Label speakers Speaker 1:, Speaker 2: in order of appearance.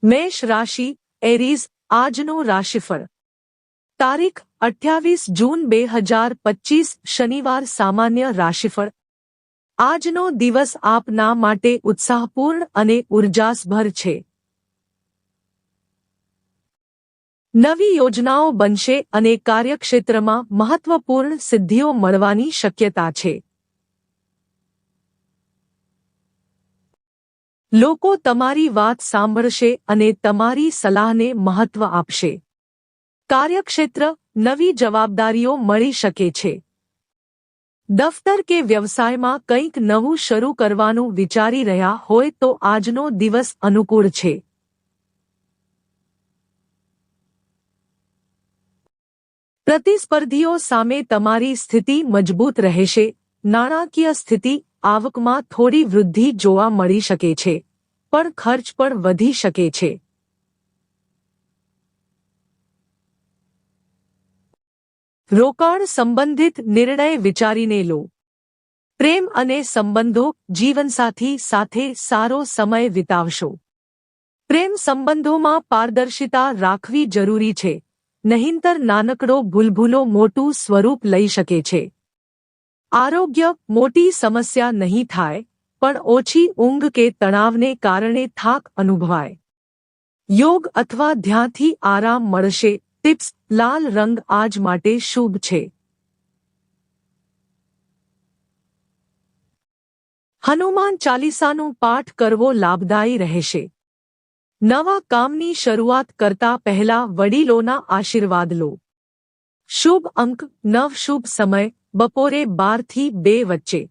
Speaker 1: મેષ રાશિ એરીઝ આજનો રાશિફળ તારીખ 28 જૂન 2025 શનિવાર સામાન્ય રાશિફળ આજનો દિવસ આપના માટે ઉત્સાહપૂર્ણ અને ઉર્જાસભર છે। નવી યોજનાઓ બનશે અને કાર્યક્ષેત્રમાં મહત્વપૂર્ણ સિદ્ધિઓ મળવાની શક્યતા છે। લોકો તમારી વાત સાંભળશે અને તમારી સલાહને મહત્વ આપશે। કાર્યક્ષેત્ર નવી જવાબદારીઓ મળી શકે છે। દફતર કે વ્યવસાયમાં કંઈક નવું શરૂ કરવાનું વિચારી રહ્યા હોય તો આજનો દિવસ અનુકૂળ છે। પ્રતિસ્પર્ધીઓ સામે તમારી સ્થિતિ મજબૂત રહેશે। નાણાકીય સ્થિતિ આવકમાં થોડી વૃદ્ધિ જોવા મળી શકે છે, પણ ખર્ચ પણ વધી શકે છે। રોકાણ સંબંધિત નિર્ણય વિચારીને લો। પ્રેમ અને સંબંધો જીવનસાથી સાથે સારો સમય વિતાવશો। પ્રેમ સંબંધોમાં પારદર્શિતા રાખવી જરૂરી છે, નહીંતર નાનકડો ભૂલભૂલો મોટું સ્વરૂપ લઈ શકે છે। આરોગ્ય મોટી સમસ્યા નહીં થાય, પણ ઓછી ઊંઘ કે તણાવને કારણે થાક અનુભવાય। યોગ અથવા ધ્યાનથી આરામ મળશે। ટિપ્સ: લાલ રંગ આજ માટે શુભ છે। હનુમાન ચાલીસાનો પાઠ કરવો લાભદાયી રહેશે। નવા કામની શરૂઆત કરતા પહેલા વડીલોના આશીર્વાદ લો। શુભ અંક 9 શુભ સમય બપોરે 12 થી 2 વચ્ચે।